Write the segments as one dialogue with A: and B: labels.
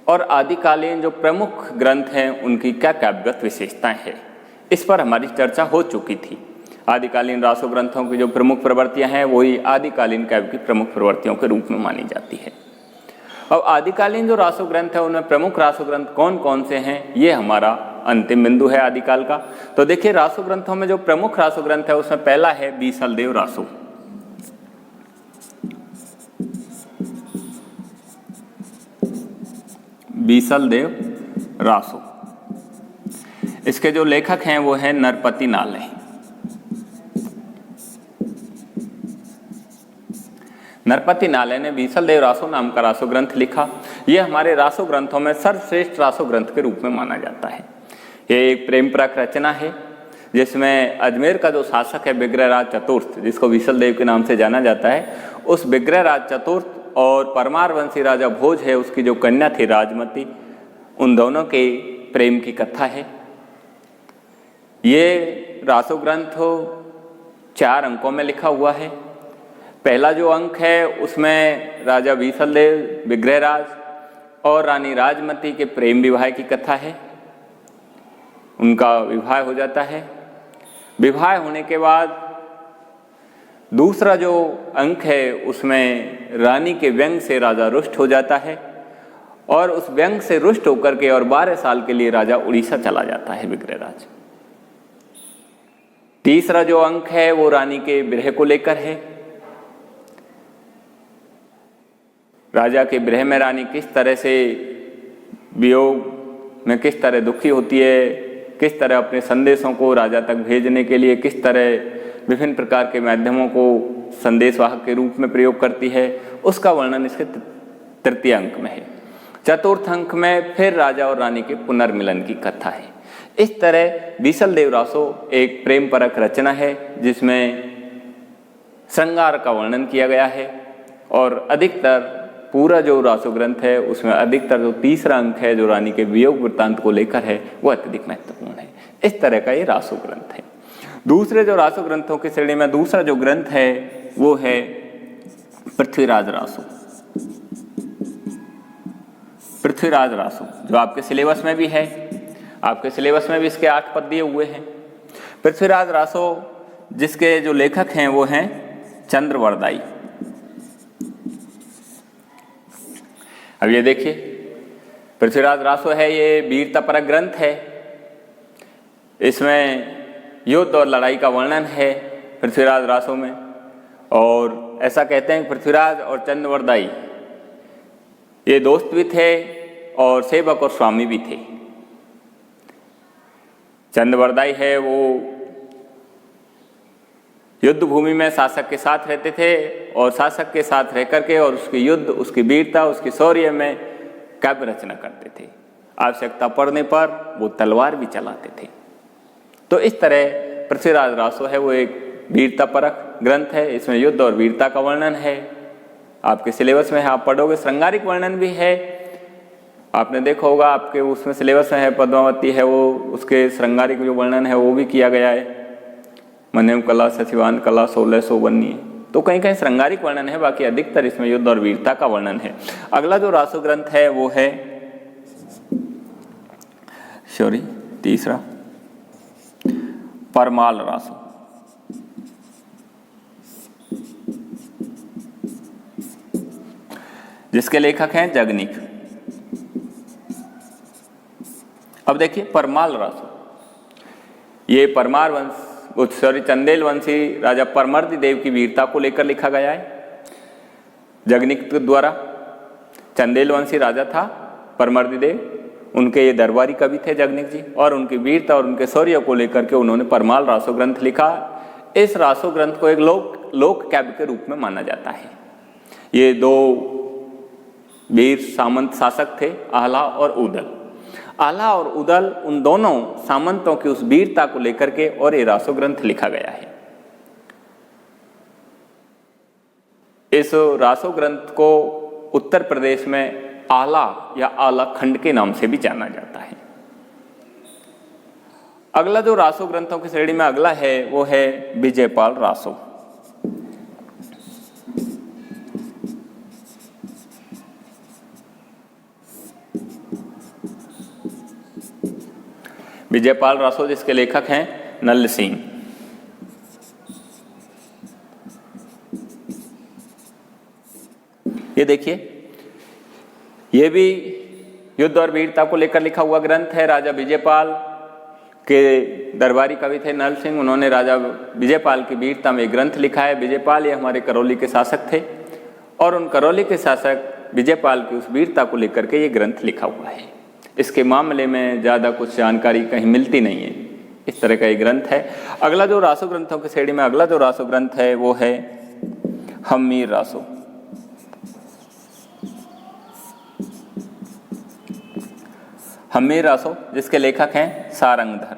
A: और आदिकालीन जो प्रमुख ग्रंथ हैं उनकी क्या काव्यगत विशेषताएं हैं, इस पर हमारी चर्चा हो चुकी थी। आदिकालीन रासो ग्रंथों की जो प्रमुख प्रवृत्तियां हैं वही आदिकालीन काव्य की प्रमुख प्रवृत्तियों के रूप में मानी जाती है। अब आदिकालीन जो रासो ग्रंथ है उनमें प्रमुख रासो ग्रंथ कौन कौन से हैं, ये हमारा अंतिम बिंदु है आदिकाल का। तो देखिए, रासो ग्रंथों में जो प्रमुख रासो ग्रंथ है उसमें पहला है बीसलदेव रासो। बीसलदेव रासो, इसके जो लेखक हैं वो हैं नरपति नाले। नरपति नाले ने बीसलदेव रासो नाम का रासो ग्रंथ लिखा। यह हमारे रासो ग्रंथों में सर्वश्रेष्ठ रासो ग्रंथ के रूप में माना जाता है। यह एक प्रेमपरक रचना है जिसमें अजमेर का जो शासक है विग्रहराज चतुर्थ, जिसको बीसलदेव के नाम से जाना जाता है, उस विग्रहराज चतुर्थ और परमारवंशी राजा भोज है उसकी जो कन्या थी राजमती, उन दोनों के प्रेम की कथा है। ये रासो ग्रंथ 4 अंकों में लिखा हुआ है। पहला जो अंक है उसमें राजा बीसलदेव, विग्रहराज और रानी राजमती के प्रेम विवाह की कथा है। उनका विवाह हो जाता है। विवाह होने के बाद दूसरा जो अंक है उसमें रानी के व्यंग से राजा रुष्ट हो जाता है और उस व्यंग से रुष्ट होकर के और 12 साल के लिए राजा उड़ीसा चला जाता है विग्रहराज। तीसरा जो अंक है वो रानी के विरह को लेकर है। राजा के विरह में रानी किस तरह से वियोग में किस तरह दुखी होती है, किस तरह अपने संदेशों को राजा तक भेजने के लिए किस तरह विभिन्न प्रकार के माध्यमों को संदेशवाहक के रूप में प्रयोग करती है, उसका वर्णन इसके तृतीय अंक में है। चतुर्थ अंक में फिर राजा और रानी के पुनर्मिलन की कथा है। इस तरह बीसलदेव रासो एक प्रेम परक रचना है जिसमें श्रृंगार का वर्णन किया गया है और अधिकतर पूरा जो रासो ग्रंथ है उसमें अधिकतर जो तीसरा अंक है जो रानी के वियोग वृत्तांत को लेकर है वो अत्यधिक महत्वपूर्ण है। इस तरह का ये रासो ग्रंथ है। दूसरे जो रासो ग्रंथों की श्रेणी में दूसरा जो ग्रंथ है वो है पृथ्वीराज रासो। पृथ्वीराज रासो जो आपके सिलेबस में भी है, आपके सिलेबस में भी इसके 8 पद दिए हुए हैं। पृथ्वीराज रासो जिसके जो लेखक हैं वो हैं चंद्रवरदाई। अब ये देखिए, पृथ्वीराज रासो है ये वीरता परक ग्रंथ है। इसमें युद्ध और लड़ाई का वर्णन है पृथ्वीराज रासो में, और ऐसा कहते हैं कि पृथ्वीराज और चंद्रवरदाई ये दोस्त भी थे और सेवक और स्वामी भी थे। चंद्रवरदाई है वो युद्ध भूमि में शासक के साथ रहते थे और शासक के साथ रह करके और उसकी युद्ध, उसकी वीरता, उसकी शौर्य में काव्य रचना करते थे। आवश्यकता पड़ने पर वो तलवार भी चलाते थे। तो इस तरह पृथ्वीराज रासो है वो एक वीरता परक ग्रंथ है। इसमें युद्ध और वीरता का वर्णन है। आपके सिलेबस में है, आप पढ़ोगे। श्रृंगारिक वर्णन भी है। आपने देखा होगा आपके उसमें सिलेबस में है, पद्मावती है वो, उसके श्रृंगारिक जो वर्णन है वो भी किया गया है। मध्यम कला, सचिवान कला, 1600 बन्नी, तो कहीं कहीं श्रृंगारिक वर्णन है, बाकी अधिकतर इसमें युद्ध और वीरता का वर्णन है। अगला जो रासो ग्रंथ है वो है तीसरा परमाल रासो। जिसके लेखक हैं जगनिक। अब देखिए परमाल रासो, ये परमार वंश चंदेल वंशी राजा परमर्दी देव की वीरता को लेकर लिखा गया है जगनिक द्वारा। चंदेल वंशी राजा था परमर्दी देव, उनके ये दरबारी कवि थे जगनिक जी, और उनकी वीरता और उनके शौर्य को लेकर के उन्होंने परमाल रासो ग्रंथ लिखा। इस रासो ग्रंथ को एक लोक काव्य के रूप में माना जाता है। ये 2 वीर सामंत शासक थे, आहला और उदल। आला और उदल, उन दोनों सामंतों की उस वीरता को लेकर के और ये रासो ग्रंथ लिखा गया है। इस रासो ग्रंथ को उत्तर प्रदेश में आला या आला खंड के नाम से भी जाना जाता है। अगला जो रासो ग्रंथों की श्रेणी में अगला है वो है विजयपाल रासो। विजयपाल रासो, जिसके लेखक हैं नल सिंह। ये देखिए, ये भी युद्ध और वीरता को लेकर लिखा हुआ ग्रंथ है। राजा विजयपाल के दरबारी कवि थे नल सिंह, उन्होंने राजा विजयपाल की वीरता में ग्रंथ लिखा है। विजयपाल ये हमारे करौली के शासक थे और उन करौली के शासक विजयपाल की उस वीरता को लेकर के ये ग्रंथ लिखा हुआ है। इसके मामले में ज़्यादा कुछ जानकारी कहीं मिलती नहीं है, इस तरह का ये ग्रंथ है। अगला जो रासो ग्रंथों की श्रेणी में अगला जो रासो ग्रंथ है वो है हम्मीर रासो। हम्मीर रासो, जिसके लेखक हैं सारंगधर।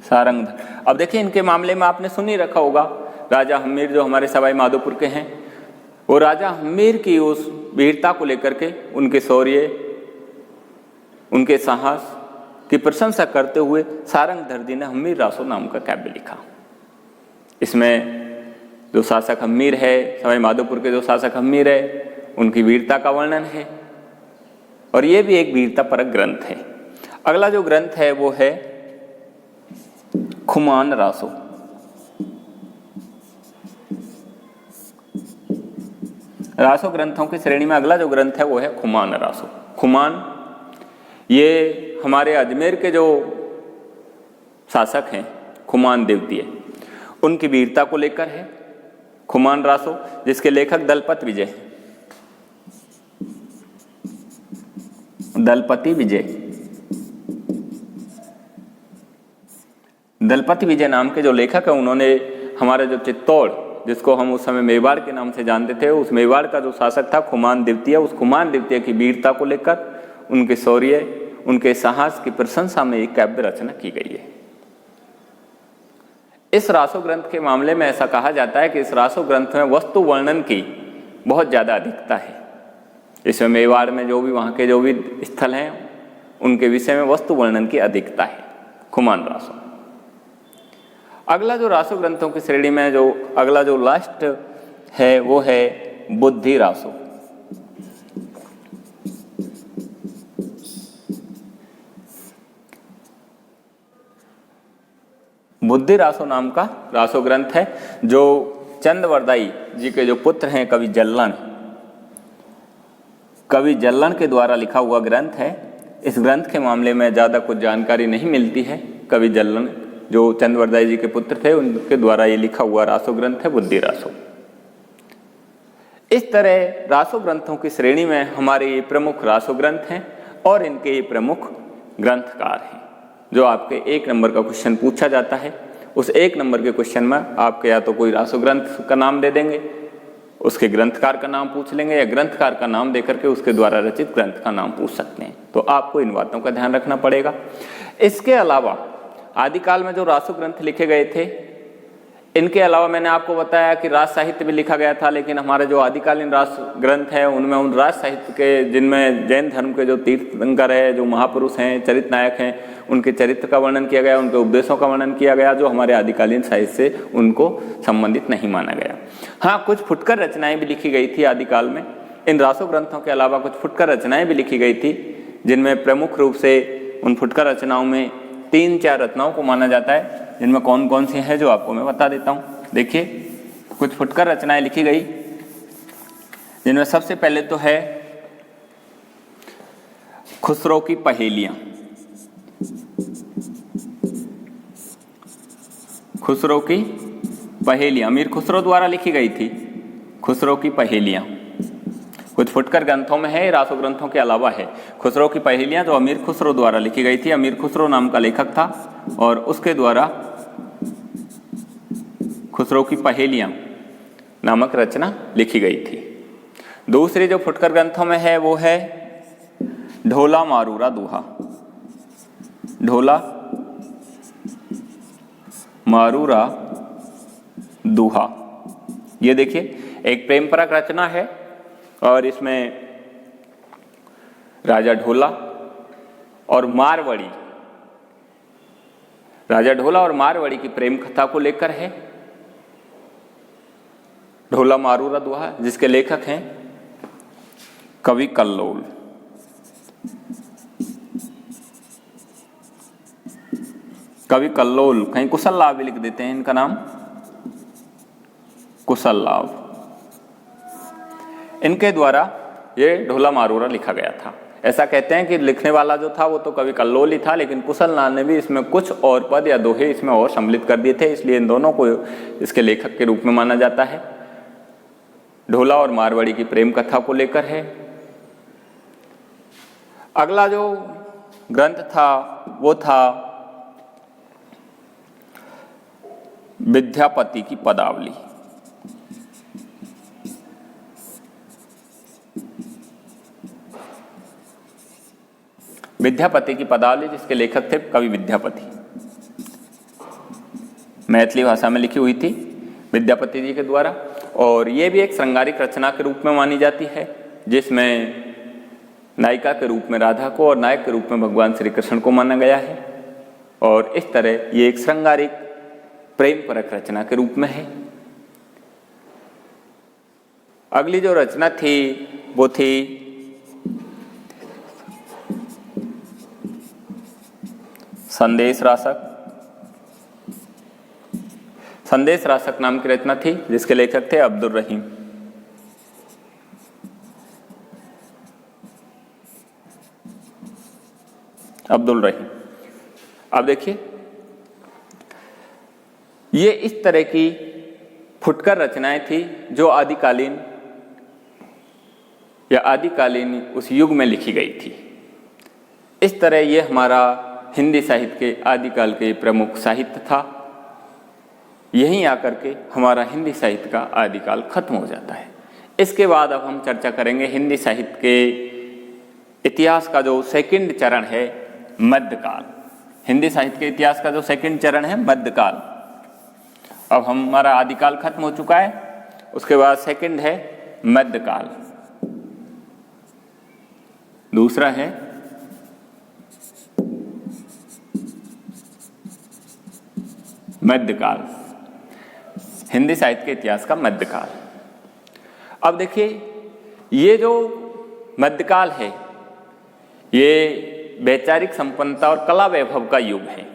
A: सारंगधर, अब देखिए इनके मामले में आपने सुन ही रखा होगा। राजा हम्मीर जो हमारे सवाई माधोपुर के हैं, वो राजा हम्मीर की उस वीरता को लेकर के, उनके शौर्य, उनके साहस की प्रशंसा करते हुए सारंगधर जी ने हम्मीर रासो नाम का काव्य लिखा। इसमें जो शासक हम्मीर है, सवाई माधोपुर के जो शासक हम्मीर है, उनकी वीरता का वर्णन है और ये भी एक वीरता परक ग्रंथ है। अगला जो ग्रंथ है वो है खुमान रासो। रासो ग्रंथों की श्रेणी में अगला जो ग्रंथ है वो है खुमान रासो। खुमान ये हमारे अजमेर के जो शासक हैं खुमान द्वितीय, उनकी वीरता को लेकर है खुमान रासो, जिसके लेखक दलपत विजय हैं। दलपति विजय, दलपति विजय नाम के जो लेखक है, उन्होंने हमारे जो चित्तौड़, जिसको हम उस समय मेवाड़ के नाम से जानते थे, उस मेवाड़ का जो शासक था खुमान द्वितीय, उस खुमान द्वितीय की वीरता को लेकर, उनके शौर्य, उनके साहस की प्रशंसा में एक काव्य रचना की गई है। इस रासो ग्रंथ के मामले में ऐसा कहा जाता है कि इस रासो ग्रंथ में वस्तु वर्णन की बहुत ज़्यादा अधिकता है। इसमें मेवाड़ में जो भी वहाँ के जो भी स्थल हैं, उनके विषय में वस्तु वर्णन की अधिकता है। खुमान रासो। अगला जो रासो ग्रंथों की श्रेणी में जो अगला जो लास्ट है वो है बुद्धि रासो। बुद्धि रासो नाम का रासो ग्रंथ है, जो चंदवरदाई जी के जो पुत्र हैं कवि जल्लन के द्वारा लिखा हुआ ग्रंथ है। इस ग्रंथ के मामले में ज़्यादा कुछ जानकारी नहीं मिलती है। कवि जल्लन जो चंदवरदाई जी के पुत्र थे, उनके द्वारा ये लिखा हुआ रासो ग्रंथ है बुद्धि रासो। इस तरह रासो ग्रंथों की श्रेणी में हमारे ये प्रमुख रासो ग्रंथ हैं और इनके ये प्रमुख ग्रंथकार हैं। जो आपके 1 नंबर का क्वेश्चन पूछा जाता है, उस 1 नंबर के क्वेश्चन में आपके या तो कोई रासो ग्रंथ का नाम दे देंगे, उसके ग्रंथकार का नाम पूछ लेंगे, या ग्रंथकार का नाम देकर के उसके द्वारा रचित ग्रंथ का नाम पूछ सकते हैं। तो आपको इन बातों का ध्यान रखना पड़ेगा। इसके अलावा आदिकाल में जो रासो ग्रंथ लिखे गए थे, इनके अलावा मैंने आपको बताया कि राज साहित्य भी लिखा गया था, लेकिन हमारे जो आदिकालीन राज ग्रंथ हैं उनमें उन राज साहित्य के, जिनमें जैन धर्म के जो तीर्थंकर है, जो महापुरुष हैं, चरित्र नायक हैं, उनके चरित्र का वर्णन किया गया, उनके उपदेशों का वर्णन किया गया, जो हमारे आदिकालीन साहित्य से उनको संबंधित नहीं माना गया। हाँ, कुछ फुटकर रचनाएं भी लिखी गई थी आदिकाल में। इन रासो ग्रंथों के अलावा कुछ फुटकर रचनाएं भी लिखी गई थी, जिनमें प्रमुख रूप से उन फुटकर रचनाओं में 3-4 रचनाओं को माना जाता है, जिनमें कौन कौन सी हैं जो आपको मैं बता देता हूँ। देखिए, कुछ फुटकर रचनाएं लिखी गई, जिनमें सबसे पहले तो है खुसरो की पहेलियां। खुसरो की पहेलियां अमीर खुसरो द्वारा लिखी गई थी। खुसरो की पहेलियां कुछ फुटकर ग्रंथों में है, रासो ग्रंथों के अलावा है। खुसरो की पहेलियां जो अमीर खुसरो द्वारा लिखी गई थी, अमीर खुसरो नाम का लेखक था और उसके द्वारा खुसरो की पहेलियां नामक रचना लिखी गई थी। दूसरी जो फुटकर ग्रंथों में है वो है ढोला मारूरा दोहा। ढोला मारूरा दोहा, ये देखिए एक प्रेम परक रचना है और इसमें राजा ढोला और मारवाड़ी, राजा ढोला और मारवाड़ी की प्रेम कथा को लेकर है। ढोला मारूरा दोहा, जिसके लेखक हैं कवि कल्लोल। कवि कल्लोल, कहीं कुशल लाभ भी लिख देते हैं इनका नाम, कुशल लाभ। इनके द्वारा ये ढोला मारूरा लिखा गया था। ऐसा कहते हैं कि लिखने वाला जो था वो तो कवि कल्लोल ही था, लेकिन कुशल लाल ने भी इसमें कुछ और पद या दोहे इसमें और सम्मिलित कर दिए थे, इसलिए इन दोनों को इसके लेखक के रूप में माना जाता है। ढोला और मारवाड़ी की प्रेम कथा को लेकर है। अगला जो ग्रंथ था वो था विद्यापति की पदावली। विद्यापति की पदावली जिसके लेखक थे कवि विद्यापति, मैथिली भाषा में लिखी हुई थी विद्यापति जी के द्वारा, और ये भी एक श्रृंगारिक रचना के रूप में मानी जाती है, जिसमें नायिका के रूप में राधा को और नायक के रूप में भगवान श्री कृष्ण को माना गया है, और इस तरह ये एक श्रृंगारिक प्रेम परक रचना के रूप में है। अगली जो रचना थी वो थी संदेश रासक। संदेश रासक नाम की रचना थी जिसके लेखक थे अब्दुल रहीम। अब्दुल रहीम। अब देखिए, ये इस तरह की फुटकर रचनाएं थी जो आदिकालीन या आदिकालीन उस युग में लिखी गई थी। इस तरह ये हमारा हिंदी साहित्य के आदिकाल के प्रमुख साहित्य था। यहीं आकर के हमारा हिंदी साहित्य का आदिकाल खत्म हो जाता है। इसके बाद अब हम चर्चा करेंगे हिंदी साहित्य के इतिहास का जो सेकंड चरण है, मध्यकाल। हिंदी साहित्य के इतिहास का जो सेकंड चरण है, मध्यकाल। अब हमारा आदिकाल खत्म हो चुका है, उसके बाद सेकंड है मध्यकाल, दूसरा है मध्यकाल, हिंदी साहित्य के इतिहास का मध्यकाल। अब देखिए, ये जो मध्यकाल है ये वैचारिक संपन्नता और कला वैभव का युग है।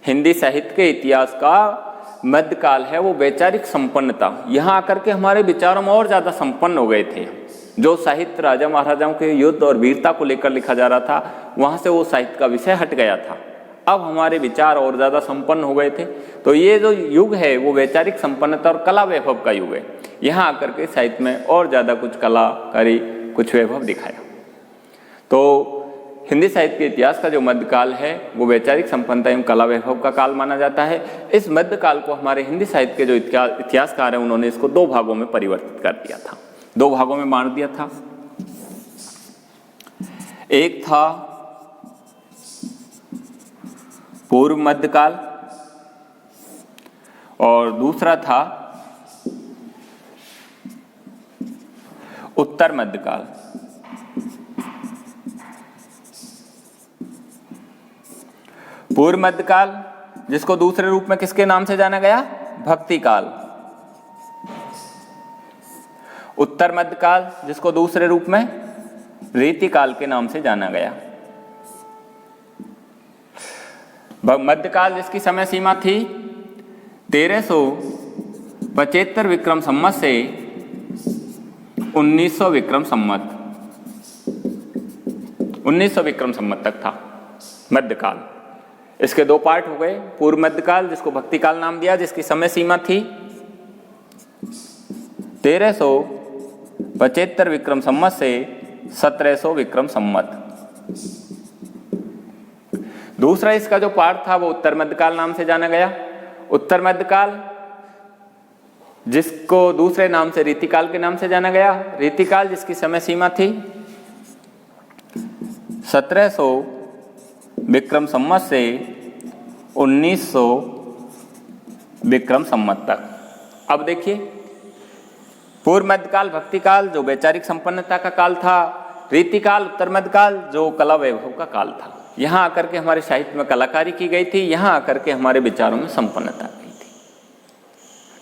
A: हिंदी साहित्य के इतिहास का मध्यकाल है वो वैचारिक संपन्नता। यहाँ आकर के हमारे विचारों में और ज़्यादा संपन्न हो गए थे। जो साहित्य राजा महाराजाओं के युद्ध और वीरता को लेकर लिखा जा रहा था, वहाँ से वो साहित्य का विषय हट गया था। अब हमारे विचार और ज़्यादा संपन्न हो गए थे। तो ये जो युग है वो वैचारिक संपन्नता और कला वैभव का युग है। यहाँ आकर के साहित्य में और ज़्यादा कुछ कलाकारी, कुछ वैभव दिखाया। तो हिंदी साहित्य के इतिहास का जो मध्यकाल है वो वैचारिक संपन्नता एवं कला वैभव का काल माना जाता है। इस मध्यकाल को हमारे हिंदी साहित्य के जो इतिहासकार हैं उन्होंने इसको दो भागों में परिवर्तित कर दिया था, दो भागों में बांट दिया था। एक था पूर्व मध्यकाल और दूसरा था उत्तर मध्यकाल। पूर्व मध्यकाल जिसको दूसरे रूप में किसके नाम से जाना गया? भक्ति काल। उत्तर मध्यकाल जिसको दूसरे रूप में रीति काल के नाम से जाना गया। मध्यकाल जिसकी समय सीमा थी 1375 विक्रम संवत से 1900 विक्रम संवत, 1900 विक्रम संवत तक था मध्यकाल। इसके दो पार्ट हो गए। पूर्व मध्यकाल जिसको भक्ति काल नाम दिया, जिसकी समय सीमा थी 1375 विक्रम संवत से 1700 विक्रम संवत। दूसरा इसका जो पार्ट था वो उत्तर मध्यकाल नाम से जाना गया। उत्तर मध्यकाल जिसको दूसरे नाम से रीतिकाल के नाम से जाना गया। रीतिकाल जिसकी समय सीमा थी 1700 विक्रम संवत से 1900 विक्रम संवत तक। अब देखिए, पूर्व मध्यकाल भक्ति काल जो वैचारिक संपन्नता का काल था, रीतिकाल उत्तर मध्यकाल जो कला वैभव का काल था। यहाँ आकर के हमारे साहित्य में कलाकारी की गई थी, यहाँ आकर के हमारे विचारों में संपन्नता गई थी।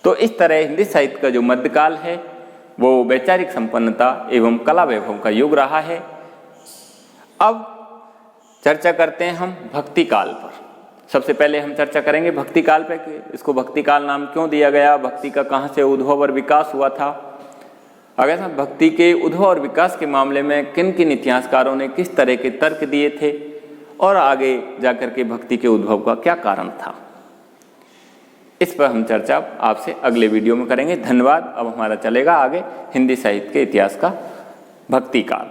A: तो इस तरह हिंदी साहित्य का जो मध्यकाल है वो वैचारिक संपन्नता एवं कला वैभव का युग रहा है। अब चर्चा करते हैं हम भक्ति काल पर। सबसे पहले हम चर्चा करेंगे भक्ति काल पे कि इसको भक्ति काल नाम क्यों दिया गया, भक्ति का कहाँ से उद्भव और विकास हुआ था। अगर हम भक्ति के उद्भव और विकास के मामले में किन किन इतिहासकारों ने किस तरह के तर्क दिए थे और आगे जाकर के भक्ति के उद्भव का क्या कारण था, इस पर हम चर्चा आपसे अगले वीडियो में करेंगे। धन्यवाद। अब हमारा चलेगा आगे हिंदी साहित्य के इतिहास का भक्ति काल।